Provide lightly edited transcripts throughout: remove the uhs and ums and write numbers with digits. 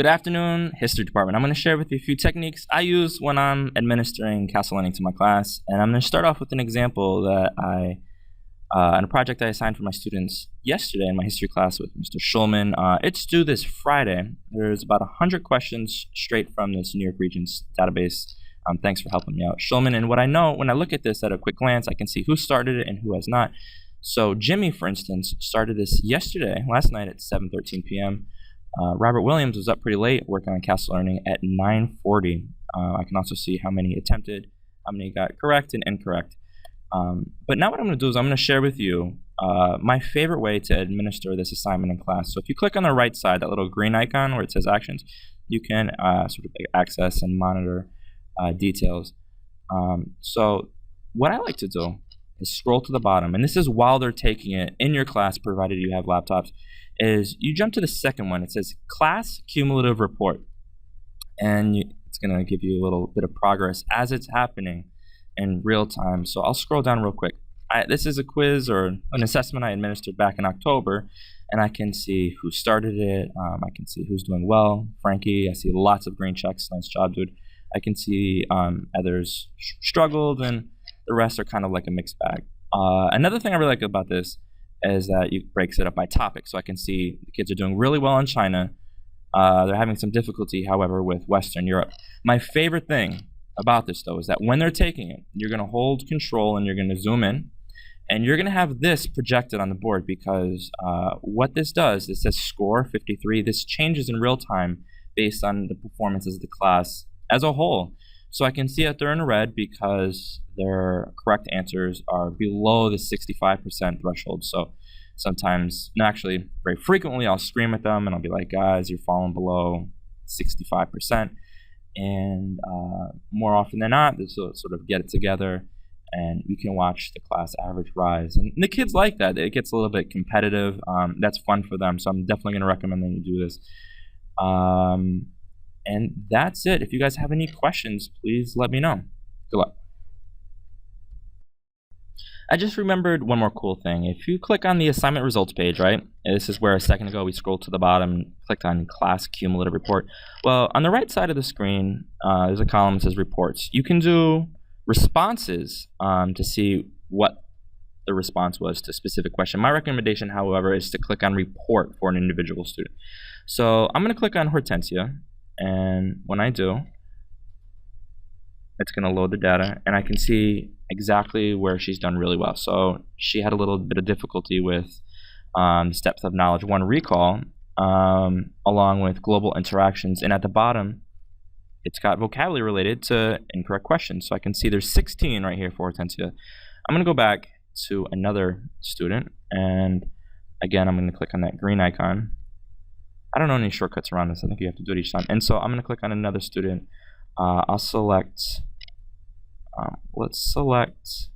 Good afternoon, History Department. I'm going to share with you a few techniques I use when I'm administering Castle Learning to my class. And I'm going to start off with an example that in a project I assigned for my students yesterday in my history class with Mr. Schulman. It's due this Friday. There's about 100 questions straight from this New York Regents database. Thanks for helping me out, Schulman. And what I know, when I look at this at a quick glance, I can see who started it and who has not. So Jimmy, for instance, started this last night at 7:13 p.m. Robert Williams was up pretty late working on Castle Learning at 9:40. I can also see how many attempted, how many got correct and incorrect. But now what I'm going to do is I'm going to share with you my favorite way to administer this assignment in class. So if you click on the right side, that little green icon where it says Actions, you can sort of access and monitor details. So what I like to do is scroll to the bottom, and this is while they're taking it in your class, provided you have laptops, is you jump to the second one. It says Class Cumulative Report, and it's going to give you a little bit of progress as it's happening in real time. So I'll scroll down real quick. This is a quiz or an assessment I administered back in October, and I can see who started it. I can see who's doing well. Frankie, I see lots of green checks. Nice job, dude. I can see others struggled, and the rest are kind of like a mixed bag. Another thing I really like about this is that it breaks it up by topic. So I can see the kids are doing really well in China. They're having some difficulty, however, with Western Europe. My favorite thing about this, though, is that when they're taking it, you're going to hold control and you're going to zoom in, and you're going to have this projected on the board because what this does, this says score 53. This changes in real time based on the performances of the class as a whole. So I can see that they're in red because their correct answers are below the 65% threshold. So sometimes, no, actually, very frequently, I'll scream at them and I'll be like, guys, you're falling below 65%. And more often than not, this will sort of get it together and you can watch the class average rise. And the kids like that. It gets a little bit competitive. That's fun for them. So I'm definitely going to recommend that you do this. And that's it. If you guys have any questions, please let me know. Good luck. I just remembered one more cool thing. If you click on the assignment results page, right? This is where a second ago we scrolled to the bottom, clicked on Class Cumulative Report. Well, on the right side of the screen, there's a column that says Reports. You can do responses to see what the response was to a specific question. My recommendation, however, is to click on Report for an individual student. So I'm going to click on Hortensia. And when I do, it's going to load the data, and I can see exactly where she's done really well. So she had a little bit of difficulty with depth of knowledge 1 recall, along with global interactions. And at the bottom, it's got vocabulary related to incorrect questions. So I can see there's 16 right here for Hortensia. I'm going to go back to another student, and again, I'm going to click on that green icon. I don't know any shortcuts around this. I think you have to do it each time. And so I'm going to click on another student. I'll select, let's select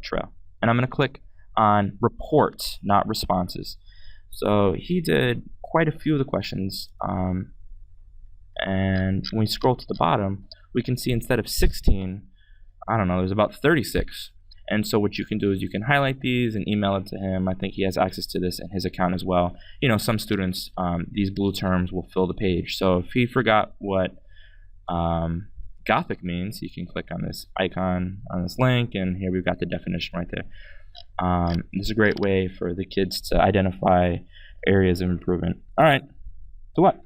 Trail. And I'm going to click on Report, not Responses. So he did quite a few of the questions. And when we scroll to the bottom, we can see instead of 16, I don't know, there's about 36. And so what you can do is you can highlight these and email it to him. I think he has access to this in his account as well. You know, some students, these blue terms will fill the page. So if he forgot what Gothic means, you can click on this icon on this link, and here we've got the definition right there. This is a great way for the kids to identify areas of improvement. All right, so what?